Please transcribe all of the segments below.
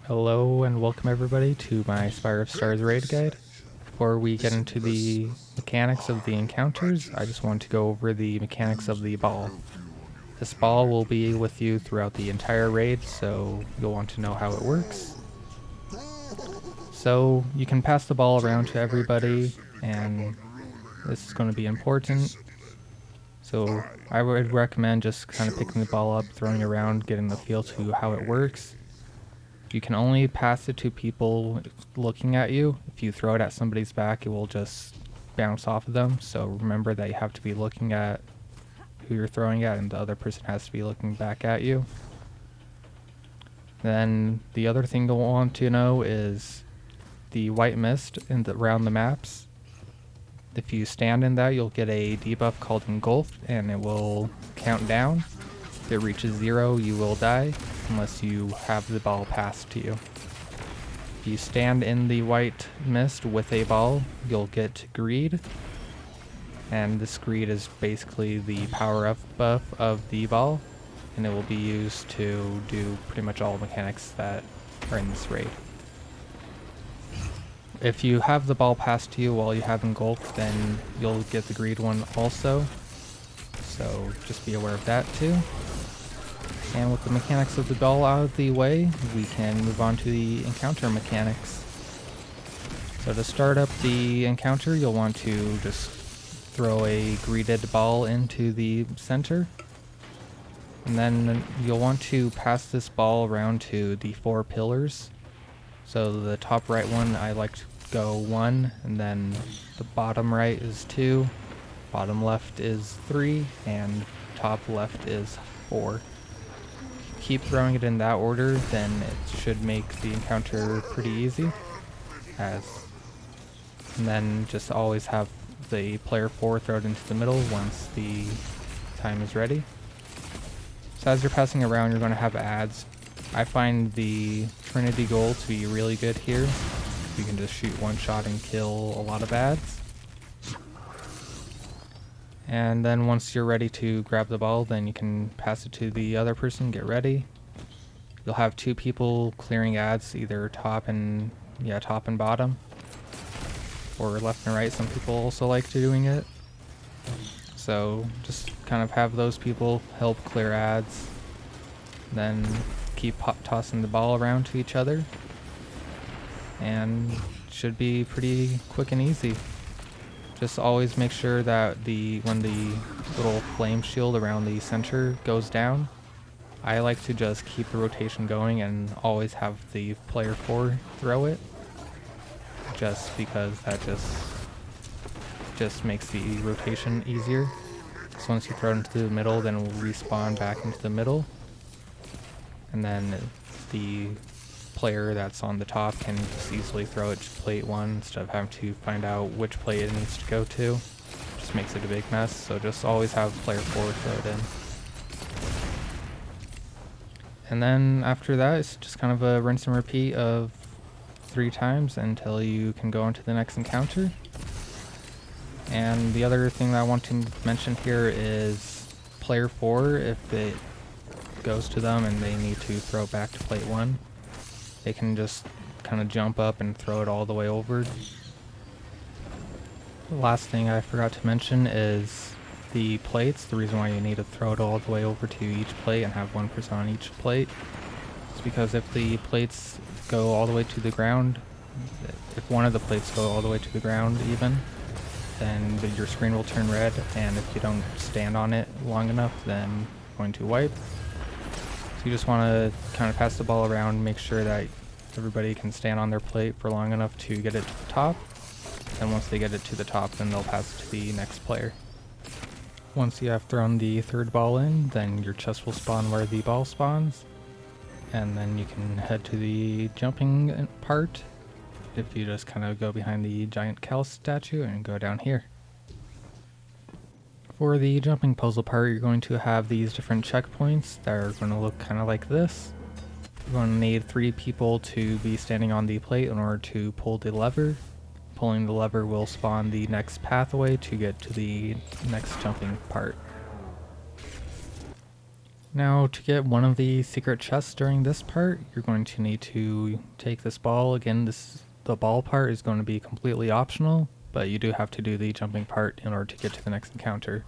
Hello and welcome everybody to my Spire of Stars raid guide. Before we get into the mechanics of the encounters, I just want to go over the mechanics of the ball. This ball will be with you throughout the entire raid, so you'll want to know how it works. So you can pass the ball around to everybody, and this is going to be important. So I would recommend just kind of picking the ball up, throwing it around, getting the feel to how it works. You can only pass it to people looking at you. If you throw it at somebody's back, it will just bounce off of them. So remember that you have to be looking at who you're throwing at, and the other person has to be looking back at you. Then the other thing you'll want to know is the white mist around the maps. If you stand in that, you'll get a debuff called Engulfed, and it will count down. If it reaches 0, you will die, unless you have the ball passed to you. If you stand in the white mist with a ball, you'll get Greed. And this Greed is basically the power-up buff of the ball, and it will be used to do pretty much all mechanics that are in this raid. If you have the ball passed to you while you have Engulfed, then you'll get the Greed one also. So just be aware of that too. And with the mechanics of the ball out of the way, we can move on to the encounter mechanics. So to start up the encounter, you'll want to just throw a greeted ball into the center. And then you'll want to pass this ball around to the 4 pillars. So the top right one, I like to go 1, and then the bottom right is 2, bottom left is 3, and top left is 4. Keep throwing it in that order, then it should make the encounter pretty easy. And then just always have the player 4 throw it into the middle once the time is ready. So as you're passing around, you're going to have ads. I find the Trinity Gold to be really good here. You can just shoot one shot and kill a lot of ads. And then once you're ready to grab the ball, then you can pass it to the other person, get ready. You'll have 2 people clearing ads, either top and bottom, or left and right. Some people also like doing it. So just kind of have those people help clear ads, then keep tossing the ball around to each other, and should be pretty quick and easy. Just always make sure that when the little flame shield around the center goes down, I like to just keep the rotation going and always have the player 4 throw it, just because that just makes the rotation easier. So once you throw it into the middle, then it will respawn back into the middle, and then the player that's on the top can just easily throw it to plate 1 instead of having to find out which plate it needs to go to. Just makes it a big mess, so just always have player 4 throw it in. And then after that, it's just kind of a rinse and repeat of 3 times until you can go into the next encounter. And the other thing that I want to mention here is player 4, if it goes to them and they need to throw back to plate 1, they can just kind of jump up and throw it all the way over. The last thing I forgot to mention is the plates. The reason why you need to throw it all the way over to each plate and have one person on each plate is because if the plates go all the way to the ground, if one of the plates go all the way to the ground even, then your screen will turn red, and if you don't stand on it long enough, then you're going to wipe. So you just want to kind of pass the ball around, make sure that everybody can stand on their plate for long enough to get it to the top. And once they get it to the top, then they'll pass it to the next player. Once you have thrown the 3rd ball in, then your chest will spawn where the ball spawns. And then you can head to the jumping part if you just kind of go behind the giant Cal statue and go down here. For the jumping puzzle part, you're going to have these different checkpoints that are going to look kind of like this. You're going to need 3 people to be standing on the plate in order to pull the lever. Pulling the lever will spawn the next pathway to get to the next jumping part. Now, to get one of the secret chests during this part, you're going to need to take this ball. Again, the ball part is going to be completely optional, but you do have to do the jumping part in order to get to the next encounter.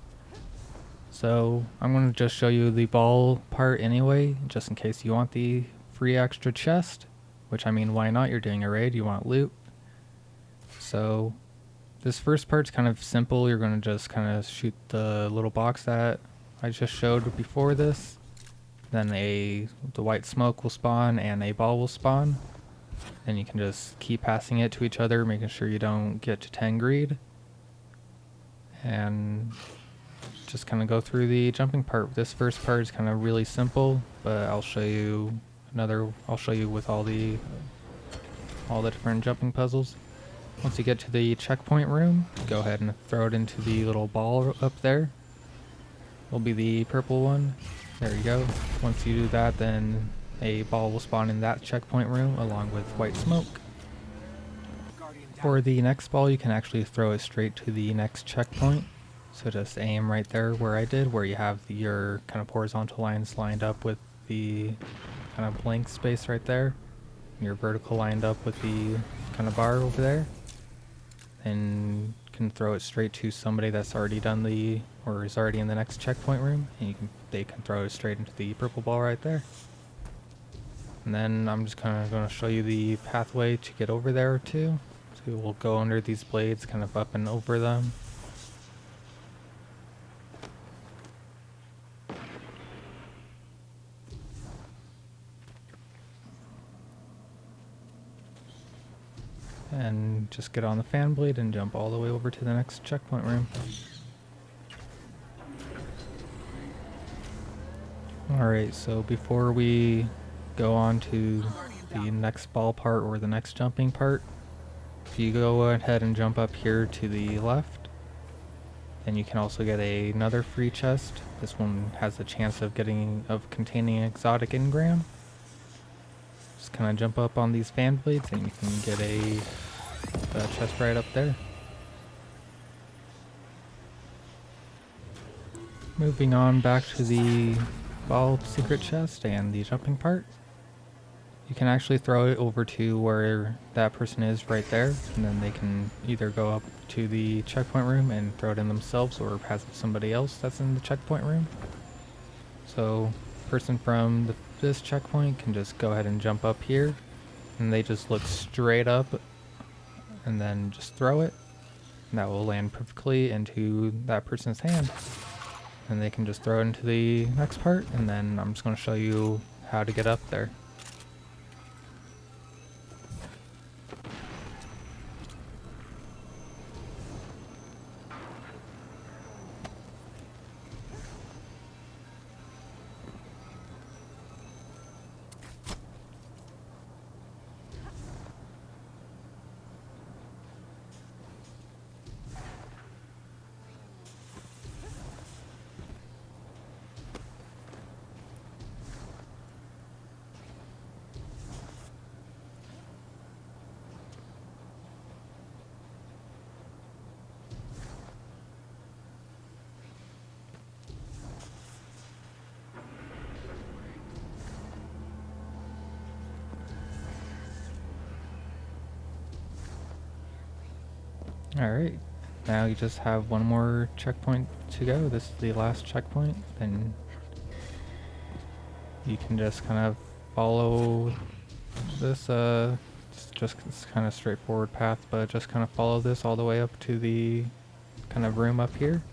So I'm going to just show you the ball part anyway, just in case you want the free extra chest, which, I mean, why not? You're doing a raid, you want loot. So this first part's kind of simple. You're going to just kind of shoot the little box that I just showed before this. Then the white smoke will spawn and a ball will spawn. Then you can just keep passing it to each other, making sure you don't get to 10 greed. And just kind of go through the jumping part. This first part is kind of really simple, but I'll show you with all the different jumping puzzles. Once you get to the checkpoint room, go ahead and throw it into the little ball up there. Will be the purple one. There you go. Once you do that, then a ball will spawn in that checkpoint room along with white smoke. For the next ball, you can actually throw it straight to the next checkpoint. So just aim right there where I did, where you have your kind of horizontal lines lined up with the kind of blank space right there. And your vertical lined up with the kind of bar over there. And can throw it straight to somebody that's already done or is already in the next checkpoint room, and they can throw it straight into the purple ball right there. And then I'm just kind of going to show you the pathway to get over there too. So we'll go under these blades, kind of up and over them. And just get on the fan blade and jump all the way over to the next checkpoint room. Alright, so before we go on to the next ball part or the next jumping part, if you go ahead and jump up here to the left, then you can also get another free chest. This one has a chance of containing exotic engram. Just kind of jump up on these fan blades and you can get a chest right up there. Moving on back to the ball secret chest and the jumping part. You can actually throw it over to where that person is right there, and then they can either go up to the checkpoint room and throw it in themselves or pass it to somebody else that's in the checkpoint room. So person from this checkpoint can just go ahead and jump up here, and they just look straight up and then just throw it, and that will land perfectly into that person's hand. And they can just throw it into the next part, and then I'm just going to show you how to get up there. Alright, now you just have one more checkpoint to go. This is the last checkpoint. Then you can just kind of follow this, just it's kind of straightforward path, but just kind of follow this all the way up to the kind of room up here.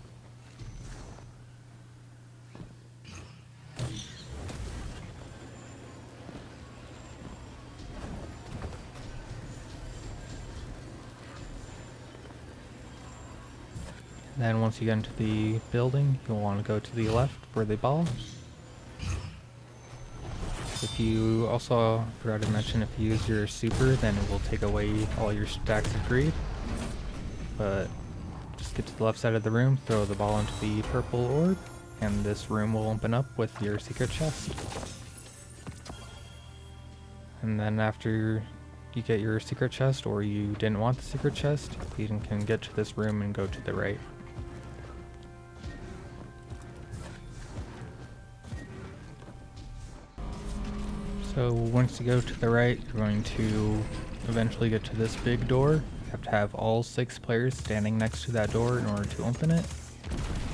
Then once you get into the building, you'll want to go to the left for the ball. If you also, forgot to mention, if you use your super, then it will take away all your stacks of greed. But just get to the left side of the room, throw the ball into the purple orb, and this room will open up with your secret chest. And then after you get your secret chest, or you didn't want the secret chest, you can get to this room and go to the right. So once you go to the right, you're going to eventually get to this big door. You have to have all 6 players standing next to that door in order to open it.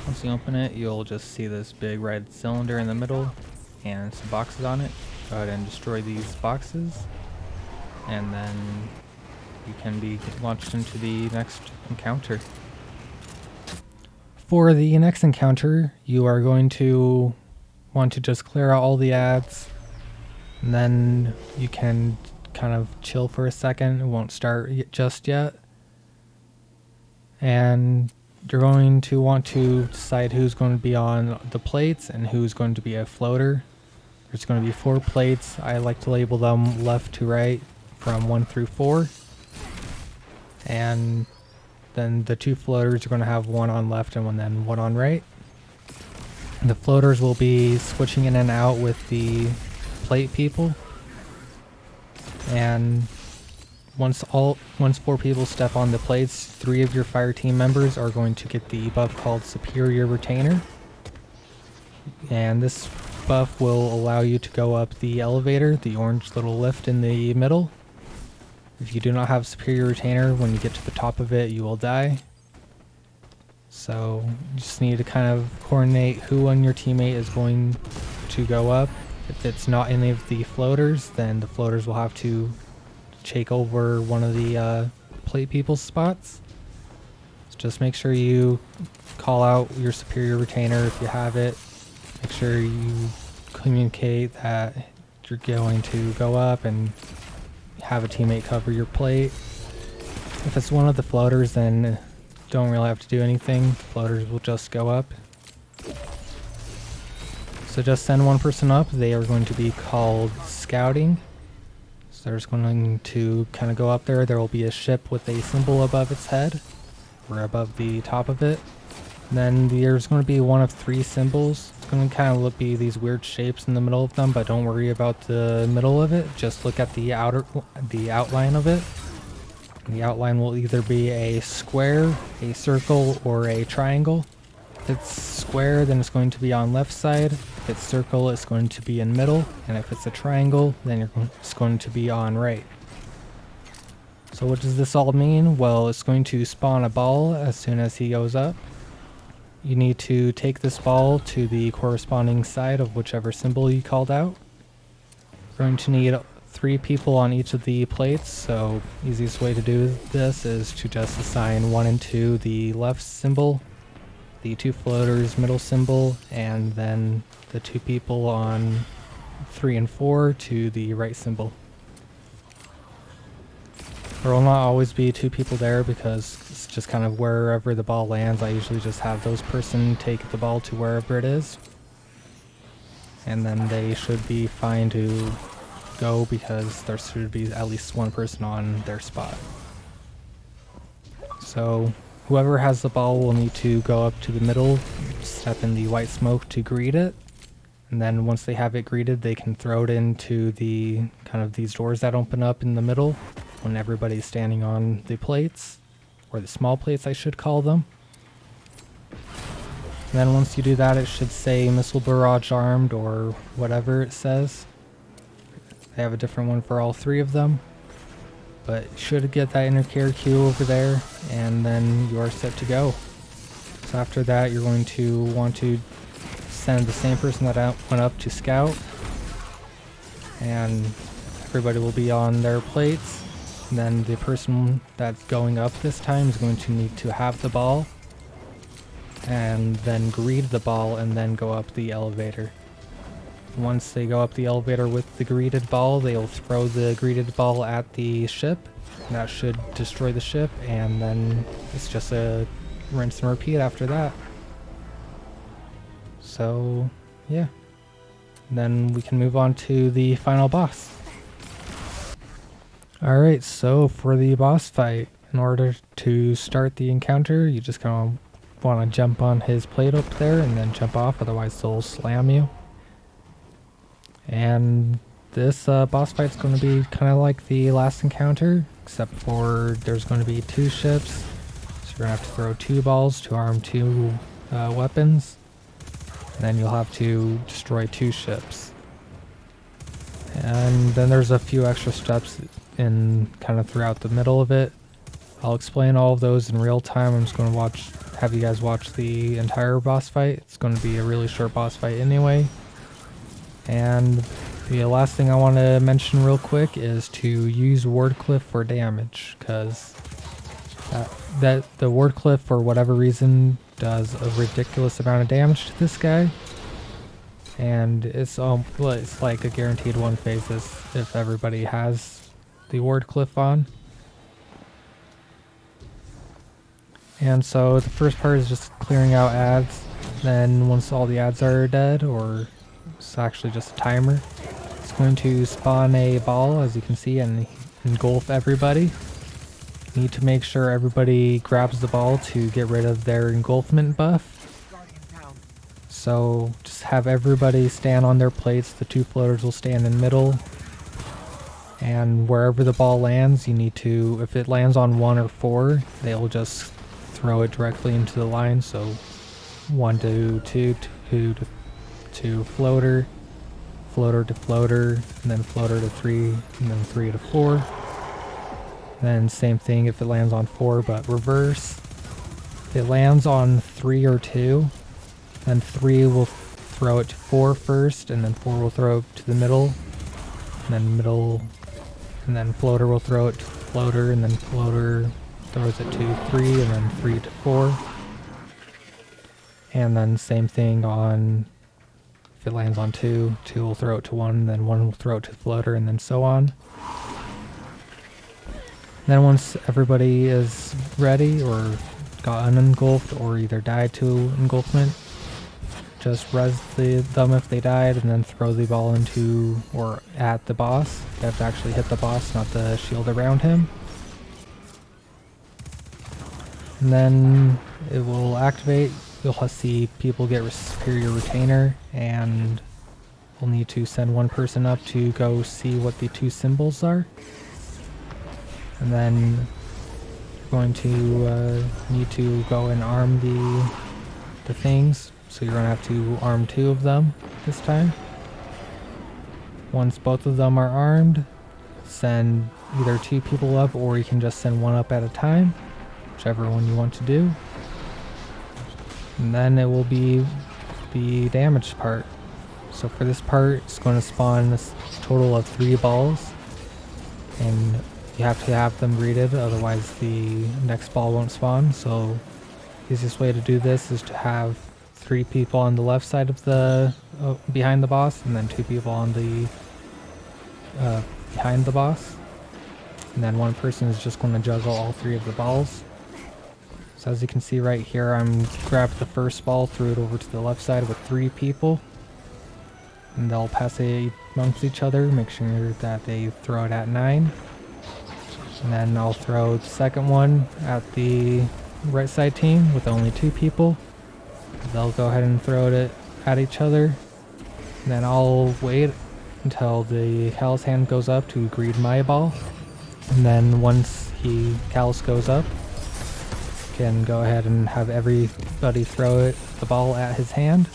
Once you open it, you'll just see this big red cylinder in the middle and some boxes on it. Go ahead and destroy these boxes, and then you can be launched into the next encounter. For the next encounter, you are going to want to just clear out all the ads, and then you can kind of chill for a second. It won't start just yet. And you're going to want to decide who's going to be on the plates and who's going to be a floater. There's going to be 4 plates. I like to label them left to right from 1 through 4. And then the 2 floaters are going to have 1 on left and then 1 on right. The floaters will be switching in and out with the plate people. And once 4 people step on the plates, 3 of your fire team members are going to get the buff called Superior Retainer. And this buff will allow you to go up the elevator, the orange little lift in the middle. If you do not have Superior Retainer, when you get to the top of it, you will die. So you just need to kind of coordinate who on your teammate is going to go up. If it's not any of the floaters, then the floaters will have to take over one of the plate people's spots. So just make sure you call out your Superior Retainer if you have it. Make sure you communicate that you're going to go up and have a teammate cover your plate. If it's one of the floaters, then don't really have to do anything. Floaters will just go up. So just send 1 person up. They are going to be called scouting. So they're just going to kind of go up there. There will be a ship with a symbol above its head, or above the top of it. And then there's going to be 1 of 3 symbols. It's going to kind of be these weird shapes in the middle of them, but don't worry about the middle of it. Just look at the outline of it. The outline will either be a square, a circle, or a triangle. If it's square, then it's going to be on left side. If it's circle, it's going to be in middle. And if it's a triangle, then it's going to be on right. So what does this all mean? Well, it's going to spawn a ball as soon as he goes up. You need to take this ball to the corresponding side of whichever symbol you called out. You're going to need 3 people on each of the plates, so easiest way to do this is to just assign 1 and 2 the left symbol, the 2 floaters middle symbol, and then the 2 people on 3 and 4 to the right symbol. There will not always be 2 people there because it's just kind of wherever the ball lands. I usually just have those person take the ball to wherever it is. And then they should be fine to go because there should be at least 1 person on their spot. So whoever has the ball will need to go up to the middle, step in the white smoke to greet it. And then once they have it greeted, they can throw it into the kind of these doors that open up in the middle when everybody's standing on the plates, or the small plates I should call them. And then once you do that, it should say missile barrage armed or whatever it says. They have a different one for all 3 of them, but you should get that inner care queue over there, and then you are set to go. So after that, you're going to want to send the same person that went up to scout, and everybody will be on their plates. And then the person that's going up this time is going to need to have the ball, and then greet the ball, and then go up the elevator. Once they go up the elevator with the greeted ball, they'll throw the greeted ball at the ship. And that should destroy the ship, and then it's just a rinse and repeat after that. So, yeah. Then we can move on to the final boss. Alright, so for the boss fight, in order to start the encounter, you just kind of want to jump on his plate up there and then jump off, otherwise they'll slam you. And this boss fight is going to be kind of like the last encounter, except for there's going to be 2 ships. So you're going to have to throw 2 balls to arm 2 weapons. And then you'll have to destroy 2 ships. And then there's a few extra steps in kind of throughout the middle of it. I'll explain all of those in real time. I'm just going to have you guys watch the entire boss fight. It's going to be a really short boss fight anyway. And the last thing I want to mention real quick is to use Ward Cliff for damage, because the Ward Cliff, for whatever reason, does a ridiculous amount of damage to this guy. And it's like a guaranteed one phases if everybody has the Ward Cliff on. And so the first part is just clearing out ads. Then once all the ads are dead, or it's actually just a timer, it's going to spawn a ball, as you can see, and engulf everybody. You need to make sure everybody grabs the ball to get rid of their engulfment buff. So just have everybody stand on their plates. The two floaters will stand in the middle. And wherever the ball lands, you need to, if it lands on 1 or 4, they'll just throw it directly into the line. So 1 to 2, 2 to floater, floater to floater, and then floater to 3, and then 3 to 4. Then same thing if it lands on 4, but reverse. If it lands on 3 or 2, then 3 will throw it to 4 first, and then 4 will throw it to the middle, and then middle, and then floater will throw it to floater, and then floater throws it to 3, and then 3 to 4. And then same thing on, if it lands on 2, 2 will throw it to 1, and then 1 will throw it to floater, and then so on. Then once everybody is ready, or got unengulfed, or either died to engulfment, just res them if they died, and then throw the ball into or at the boss. You have to actually hit the boss, not the shield around him. And then it will activate. You'll see people get superior retainer, and we'll need to send one person up to go see what the 2 symbols are. And then you're going to need to go and arm the things. So you're going to have to arm 2 of them this time. Once both of them are armed, send either 2 people up, or you can just send 1 up at a time, whichever one you want to do. And then it will be the damage part. So for this part, it's going to spawn a total of 3 balls, and you have to have them greeted, otherwise the next ball won't spawn. So the easiest way to do this is to have 3 people on the left side of the behind the boss, and then 2 people on the behind the boss, and then 1 person is just going to juggle all 3 of the balls. So as you can see right here, I'm grabbed the first ball, threw it over to the left side with 3 people, and they'll pass it amongst each other. Make sure that they throw it at 9, and then I'll throw the second one at the right side team with only 2 people. They'll go ahead and throw it at each other, and then I'll wait until the Cal's hand goes up to greet my ball, and then once Cal's goes up, can go ahead and have everybody throw the ball at his hand,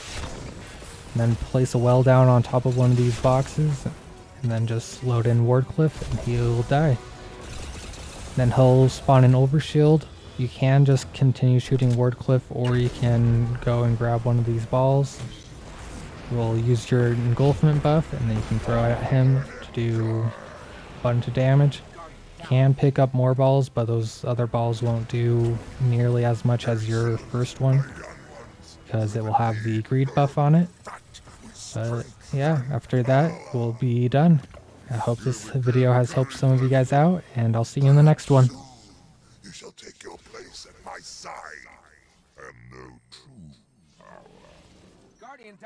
and then place a well down on top of one of these boxes, and then just load in Ward Cliff, and he'll die. Then he'll spawn an overshield. You can just continue shooting Ward Cliff, or you can go and grab one of these balls. You'll use your engulfment buff, and then you can throw it at him to do a bunch of damage. You can pick up more balls, but those other balls won't do nearly as much as your first one, because it will have the greed buff on it. But yeah, after that, we'll be done. I hope this video has helped some of you guys out, and I'll see you in the next one. You shall take your place at my side, and know true power. Guardian